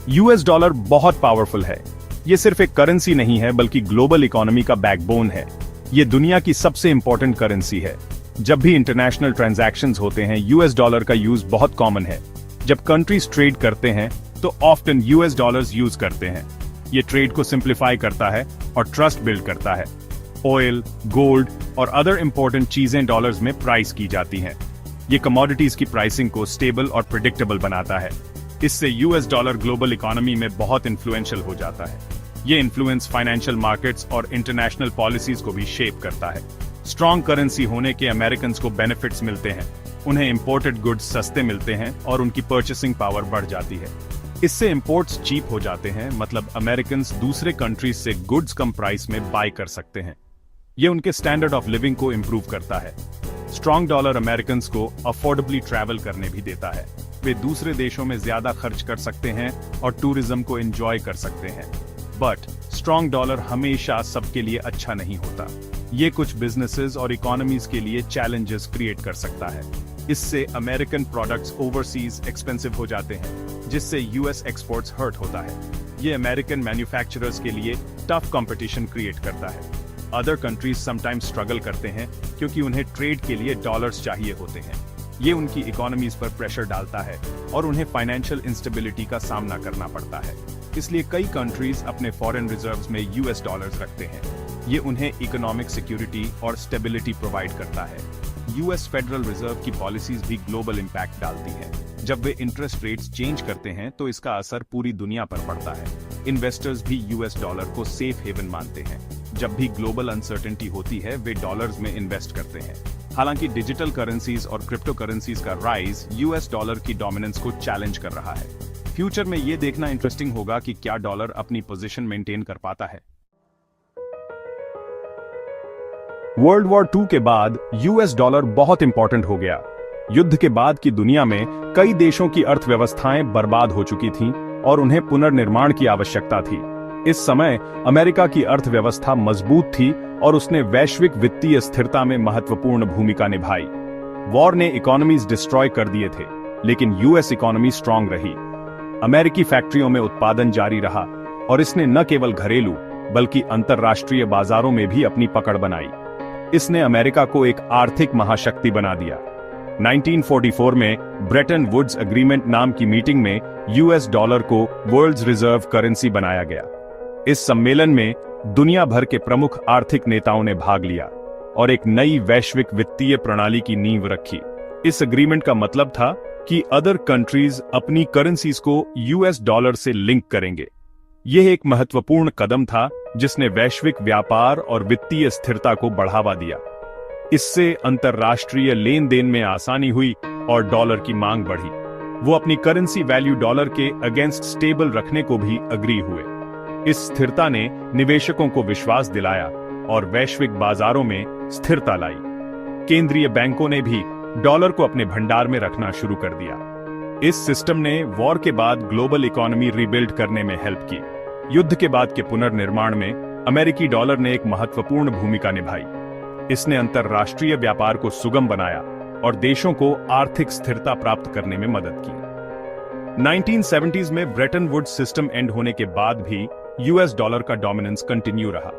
US dollar बहुत powerful है। ये सिर्फ एक करेंसी नहीं है बल्कि ग्लोबल इकोनॉमी का बैकबोन है। ये दुनिया की सबसे इंपॉर्टेंट करेंसी है। जब भी इंटरनेशनल ट्रांजैक्शंस होते हैं यूएस डॉलर का यूज बहुत कॉमन है। जब कंट्रीज ट्रेड करते हैं तो ऑफ्टन यूएस डॉलर्स यूज करते हैं। ये ट्रेड को सिंप्लीफाई करता है और ट्रस्ट बिल्ड करता है। ऑयल, गोल्ड और अदर इंपॉर्टेंट चीजें डॉलर्स में प्राइस की जाती हैं। ये कमोडिटीज की प्राइसिंग को स्टेबल और प्रेडिक्टेबल बनाता है। इससे यूएस डॉलर ग्लोबल इकोनॉमी में बहुत इन्फ्लुएंशियल हो जाता है। ये इन्फ्लुएंस फाइनेंशियल मार्केट्स और इंटरनेशनल पॉलिसीज को भी शेप करता है। स्ट्रॉन्ग करेंसी होने के अमेरिकन को बेनिफिट्स मिलते हैं। उन्हें इंपोर्टेड गुड्स सस्ते मिलते हैं और उनकी परचेसिंग पावर बढ़ जाती है। इससे इंपोर्ट्स चीप हो जाते हैं, मतलब अमेरिकन दूसरे कंट्रीज से गुड्स कम प्राइस में बाय कर सकते हैं। ये उनके स्टैंडर्ड ऑफ लिविंग को इंप्रूव करता है। स्ट्रॉन्ग डॉलर अमेरिकन को अफोर्डेबली ट्रैवल करने भी देता है। वे दूसरे देशों में ज्यादा खर्च कर सकते हैं और टूरिज्म को एंजॉय कर सकते हैं। बट स्ट्रॉन्ग डॉलर हमेशा सबके लिए अच्छा नहीं होता। ये कुछ बिजनेसेस और इकोनॉमीज के लिए चैलेंजेस क्रिएट कर सकता है। इससे अमेरिकन प्रोडक्ट्स ओवरसीज एक्सपेंसिव हो जाते हैं, जिससे यूएस एक्सपोर्ट्स हर्ट होता है। ये अमेरिकन मैन्युफैक्चरर्स के लिए टफ कंपटीशन क्रिएट करता है। अदर कंट्रीज समटाइम्स स्ट्रगल करते हैं क्योंकि उन्हें ट्रेड के लिए डॉलर्स चाहिए होते हैं। ये उनकी इकोनॉमीज पर प्रेशर डालता है और उन्हें फाइनेंशियल इंस्टेबिलिटी का सामना करना पड़ता है। इसलिए कई कंट्रीज अपने फॉरेन रिजर्व्स में यूएस डॉलर्स रखते हैं। ये उन्हें इकोनॉमिक सिक्योरिटी और स्टेबिलिटी प्रोवाइड करता है। यूएस फेडरल रिजर्व की पॉलिसीज भी ग्लोबल इंपैक्ट डालती हैं। जब वे इंटरेस्ट रेट्स चेंज करते हैं तो इसका असर पूरी दुनिया पर पड़ता है। इन्वेस्टर्स भी यूएस डॉलर को सेफ हेवन मानते हैं। जब भी ग्लोबल अनसर्टेनिटी होती है वे डॉलर्स में इन्वेस्ट करते हैं। हालांकि डिजिटल करेंसीज और क्रिप्टो करेंसीज का राइज यूएस डॉलर की डोमिनेंस को चैलेंज कर रहा है। फ्यूचर में यह देखना इंटरेस्टिंग होगा कि क्या डॉलर अपनी पोजीशन मेंटेन कर पाता है। वर्ल्ड वॉर 2 के बाद यूएस डॉलर बहुत इंपॉर्टेंट हो गया। युद्ध के बाद की दुनिया में कई देशों की अर्थव्यवस्थाएं बर्बाद हो चुकी थीं और उन्हें पुनर्निर्माण की आवश्यकता थी। इस समय अमेरिका की अर्थव्यवस्था मजबूत थी और उसने वैश्विक वित्तीय स्थिरता में महत्वपूर्ण भूमिका निभाई। वॉर ने इकोनॉमीज डिस्ट्रॉय कर दिए थे, लेकिन यूएस इकोनॉमी स्ट्रांग रही। अमेरिकी फैक्ट्रियों में उत्पादन जारी रहा और इसने न केवल घरेलू बल्कि अंतर्राष्ट्रीय बाजारों में भी अपनी पकड़ बनाई। इसने अमेरिका को एक आर्थिक महाशक्ति बना दिया। 1944 में ब्रेटन वुड्स एग्रीमेंट नाम की मीटिंग में यूएस डॉलर को वर्ल्ड रिजर्व करेंसी बनाया गया। इस सम्मेलन में दुनिया भर के प्रमुख आर्थिक नेताओं ने भाग लिया और एक नई वैश्विक वित्तीय प्रणाली की नींव रखी। इस एग्रीमेंट का मतलब था कि अदर कंट्रीज अपनी करेंसीज को यूएस डॉलर से लिंक करेंगे। यह एक महत्वपूर्ण कदम था जिसने वैश्विक व्यापार और वित्तीय स्थिरता को बढ़ावा दिया। इससे अंतर्राष्ट्रीय लेन देन में आसानी हुई और डॉलर की मांग बढ़ी। वो अपनी करेंसी वैल्यू डॉलर के अगेंस्ट स्टेबल रखने को भी अग्री हुए। इस स्थिरता ने निवेशकों को विश्वास दिलाया और वैश्विक बाजारों में स्थिरता लाई। केंद्रीय बैंकों ने भी डॉलर को अपने भंडार में रखना शुरू कर दिया। इस सिस्टम ने वॉर के बाद ग्लोबल इकोनॉमी रीबिल्ड करने में हेल्प की। युद्ध के बाद के पुनर्निर्माण में अमेरिकी डॉलर ने एक महत्वपूर्ण भूमिका निभाई। इसने अंतर्राष्ट्रीय व्यापार को सुगम बनाया और देशों को आर्थिक स्थिरता प्राप्त करने में मदद की। 1970s में ब्रेटन वुड्स सिस्टम एंड होने के बाद भी यूएस डॉलर का डोमिनेंस कंटिन्यू रहा।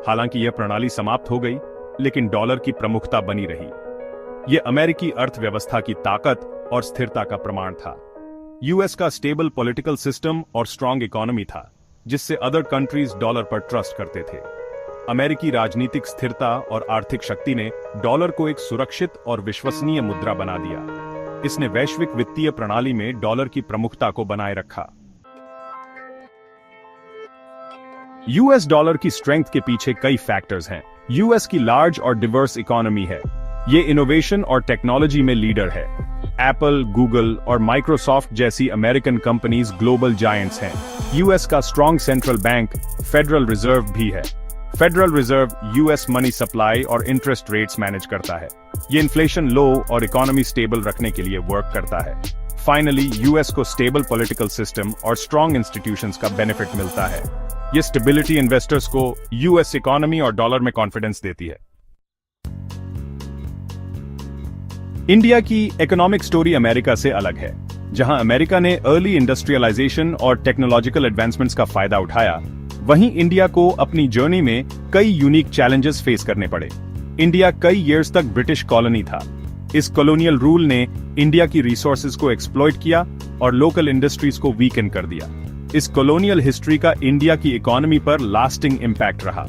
हालांकि यह प्रणाली समाप्त हो गई, लेकिन डॉलर की प्रमुखता बनी रही। यह अमेरिकी अर्थव्यवस्था की ताकत और स्थिरता का प्रमाण था। यूएस का स्टेबल पॉलिटिकल सिस्टम और स्ट्रांग इकोनॉमी था, जिससे अदर कंट्रीज डॉलर पर ट्रस्ट करते थे। अमेरिकी राजनीतिक स्थिरता और आर्थिक शक्ति ने डॉलर को एक सुरक्षित और विश्वसनीय मुद्रा बना दिया। इसने वैश्विक वित्तीय प्रणाली में डॉलर की प्रमुखता को बनाए रखा। यूएस डॉलर की स्ट्रेंथ के पीछे कई फैक्टर्स हैं। यूएस की लार्ज और डिवर्स इकोनॉमी है। ये इनोवेशन और टेक्नोलॉजी में लीडर है। एप्पल, गूगल और माइक्रोसॉफ्ट जैसी अमेरिकन कंपनीज ग्लोबल जायंट्स हैं। यूएस का strong central bank federal reserve भी है। Federal reserve US money supply और इंटरेस्ट रेट्स मैनेज करता है। ये इन्फ्लेशन लो और इकोनॉमी स्टेबल रखने के लिए वर्क करता है। फाइनली यूएस को स्टेबल पॉलिटिकल सिस्टम और स्ट्रॉन्ग इंस्टीट्यूशंस का बेनिफिट मिलता है। ये स्टेबिलिटी इन्वेस्टर्स को यूएस इकोनॉमी और डॉलर में कॉन्फिडेंस देती है। इंडिया की इकोनॉमिक स्टोरी अमेरिका से अलग है। जहां अमेरिका ने अर्ली इंडस्ट्रियलाइजेशन और टेक्नोलॉजिकल एडवांसमेंट्स का फायदा उठाया, वहीं इंडिया को अपनी जर्नी में कई यूनिक चैलेंजेस फेस करने पड़े। इंडिया कई ईयर्स तक ब्रिटिश कॉलोनी था। इस कॉलोनियल रूल ने इंडिया की रिसोर्सेज को एक्सप्लॉइट किया और लोकल इंडस्ट्रीज को वीकन कर दिया। इस कॉलोनियल हिस्ट्री का इंडिया की इकोनॉमी पर लास्टिंग इम्पैक्ट रहा।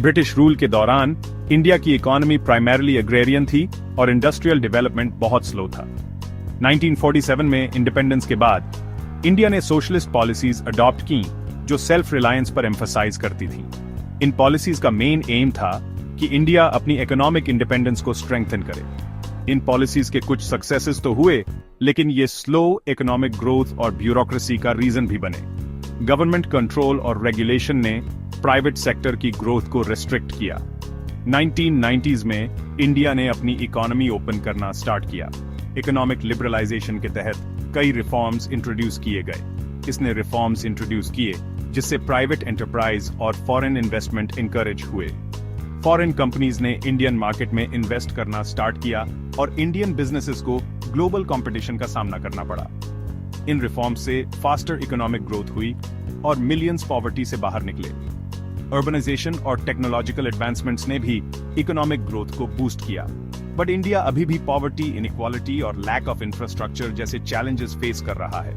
ब्रिटिश रूल के दौरान इंडिया की इकोनॉमी प्राइमरीली एग्रेरियन थी और इंडस्ट्रियल डेवलपमेंट बहुत स्लो था। 1947 में इंडिपेंडेंस के बाद इंडिया ने सोशलिस्ट पॉलिसीज अडॉप्ट की जो सेल्फ रिलायंस पर एम्फसाइज करती थी। इन पॉलिसीज का मेन एम था कि इंडिया अपनी इकोनॉमिक इंडिपेंडेंस को स्ट्रेंथन करे। इन पॉलिसीज के कुछ सक्सेसेस तो हुए, लेकिन ये स्लो इकोनॉमिक ग्रोथ और ब्यूरोक्रेसी का रीजन भी बने। गवर्नमेंट कंट्रोल और रेगुलेशन ने प्राइवेट सेक्टर की ग्रोथ को रेस्ट्रिक्ट किया। 1990s में इंडिया ने अपनी इकोनॉमी ओपन करना स्टार्ट किया। इकोनॉमिक लिबरलाइजेशन के तहत कई रिफॉर्म्स इंट्रोड्यूस किए गए। इसने रिफॉर्म्स इंट्रोड्यूस किए जिससे प्राइवेट एंटरप्राइज और फॉरेन इन्वेस्टमेंट इंकरेज हुए। फॉरेन कंपनीज ने इंडियन मार्केट में इन्वेस्ट करना स्टार्ट किया और इंडियन बिजनेसेस को ग्लोबल कंपटीशन का सामना करना पड़ा। इन रिफॉर्म से फास्टर इकोनॉमिक ग्रोथ हुई और मिलियंस पॉवर्टी से बाहर निकले। अर्बनाइजेशन और टेक्नोलॉजिकल एडवांसमेंट्स ने भी इकोनॉमिक ग्रोथ को बूस्ट किया, बट इंडिया अभी भी पॉवर्टी, इनइक्वालिटी और लैक ऑफ इंफ्रास्ट्रक्चर जैसे चैलेंजेस फेस कर रहा है।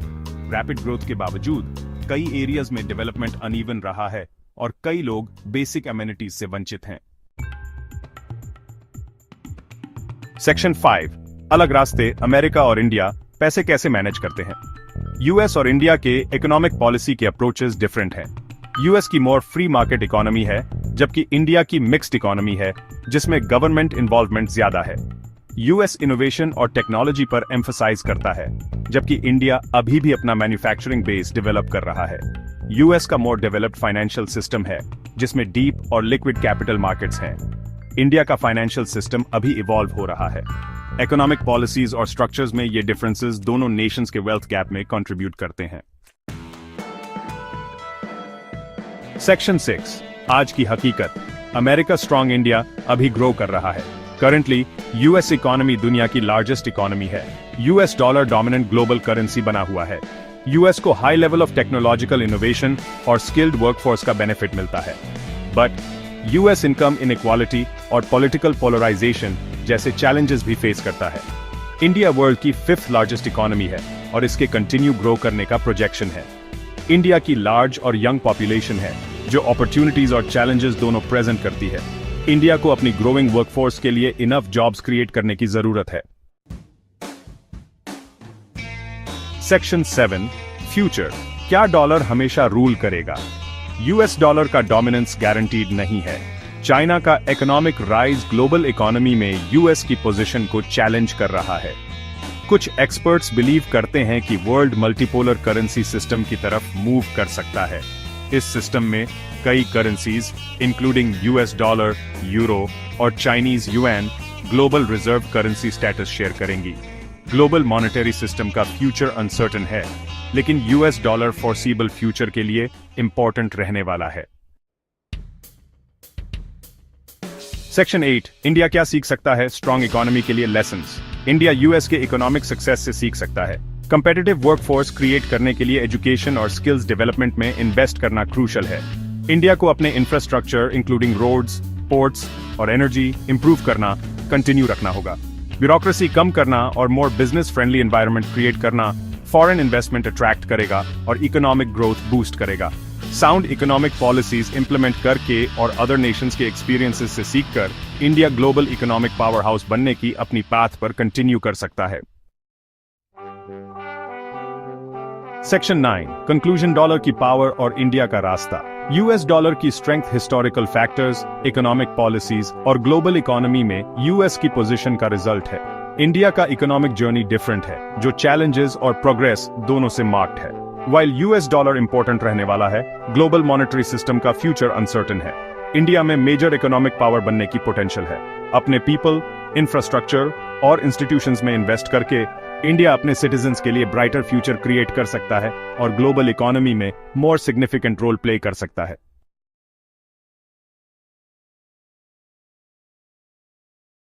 रैपिड ग्रोथ के बावजूद कई एरियाज में डेवलपमेंट अनइवन रहा है और कई लोग बेसिक एमिनिटीज से वंचित हैं। सेक्शन 5 अलग रास्ते, अमेरिका और इंडिया पैसे कैसे मैनेज करते हैं। यूएस और इंडिया के इकोनॉमिक पॉलिसी के अप्रोचेस डिफरेंट हैं। यूएस की मोर फ्री मार्केट इकोनॉमी है, जबकि इंडिया की मिक्स्ड इकोनॉमी है जिसमें गवर्नमेंट इन्वॉल्वमेंट ज्यादा है। यूएस इनोवेशन और टेक्नोलॉजी पर एम्फसाइज करता है, जबकि इंडिया अभी भी अपना मैन्युफैक्चरिंग बेस डेवलप कर रहा है। यूएस का मोर डेवलप्ड फाइनेंशियल सिस्टम है जिसमें डीप और लिक्विड कैपिटल मार्केट्स हैं। इंडिया का फाइनेंशियल सिस्टम अभी इवॉल्व हो रहा है। इकोनॉमिक पॉलिसीज और स्ट्रक्चर्स में ये डिफरेंसेस दोनों नेशंस के वेल्थ गैप में कंट्रीब्यूट करते हैं। सेक्शन 6 आज की हकीकत, अमेरिका स्ट्रॉन्ग इंडिया अभी ग्रो कर रहा है। करंटली यूएस इकोनॉमी दुनिया की लार्जेस्ट इकोनॉमी है। US dollar dominant global currency बना हुआ है। यूएस को high level of technological innovation और स्किल्ड वर्कफोर्स का बेनिफिट मिलता है, बट यूएस इनकम इनइक्वालिटी और पॉलिटिकल पोलराइजेशन जैसे चैलेंजेस भी फेस करता है। इंडिया वर्ल्ड की 5th लार्जेस्ट इकोनॉमी है और इसके कंटिन्यू ग्रो करने का प्रोजेक्शन है। इंडिया की लार्ज और यंग पॉपुलेशन है जो अपॉर्चुनिटीज और चैलेंजेस दोनों प्रेजेंट करती है। इंडिया को अपनी ग्रोइंग वर्कफोर्स के लिए इनफ जॉब्स क्रिएट करने की जरूरत है। सेक्शन 7 फ्यूचर, क्या डॉलर हमेशा रूल करेगा। यूएस डॉलर का डोमिनेंस गारंटीड नहीं है। चाइना का इकोनॉमिक राइज ग्लोबल इकोनॉमी में यूएस की पोजीशन को चैलेंज कर रहा है। कुछ एक्सपर्ट्स बिलीव करते हैं कि वर्ल्ड मल्टीपोलर करेंसी सिस्टम की तरफ मूव कर सकता है। इस सिस्टम में कई currencies including US dollar, euro और Chinese yuan global reserve currency status share करेंगी। ग्लोबल मॉनेटरी सिस्टम का फ्यूचर अनसर्टेन है, लेकिन यूएस डॉलर फॉरसीबल फ्यूचर के लिए इंपॉर्टेंट रहने वाला है। सेक्शन 8 इंडिया क्या सीख सकता है स्ट्रॉन्ग इकोनॉमी के लिए लेसन्स। इंडिया यूएस के इकोनॉमिक सक्सेस से सीख सकता है। कंपेटिटिव वर्कफोर्स क्रिएट करने के लिए एजुकेशन और स्किल्स डेवलपमेंट में इन्वेस्ट करना क्रूशल है। इंडिया को अपने इंफ्रास्ट्रक्चर इंक्लूडिंग रोड्स, पोर्ट्स और एनर्जी इंप्रूव करना कंटिन्यू रखना होगा। ब्यूरोक्रेसी कम करना और more business friendly environment create करना फॉरेन इन्वेस्टमेंट अट्रैक्ट करेगा और इकोनॉमिक ग्रोथ बूस्ट करेगा। साउंड इकोनॉमिक पॉलिसीज इंप्लीमेंट करके और अदर नेशंस के एक्सपीरियंसेस से सीखकर India global economic power house बनने की अपनी पाथ पर कंटिन्यू कर सकता है। सेक्शन 9 कंक्लूजन, डॉलर की पावर और इंडिया का रास्ता। यूएस डॉलर की strength, historical factors, economic policies और ग्लोबल इकोनॉमी में यूएस की पोजीशन का रिजल्ट है। इंडिया का इकोनॉमिक जर्नी डिफरेंट है, जो चैलेंजेस और प्रोग्रेस दोनों से मार्क्ड है। वाइल यूएस डॉलर इंपॉर्टेंट रहने वाला है, ग्लोबल मॉनेटरी सिस्टम का फ्यूचर अनसर्टेन है। इंडिया में मेजर इकोनॉमिक पावर बनने की पोटेंशियल है। अपने पीपल, इंफ्रास्ट्रक्चर और इंस्टीट्यूशंस में इन्वेस्ट करके इंडिया अपने सिटीजन्स के लिए ब्राइटर फ्यूचर क्रिएट कर सकता है और ग्लोबल इकोनॉमी में मोर सिग्निफिकेंट रोल प्ले कर सकता है।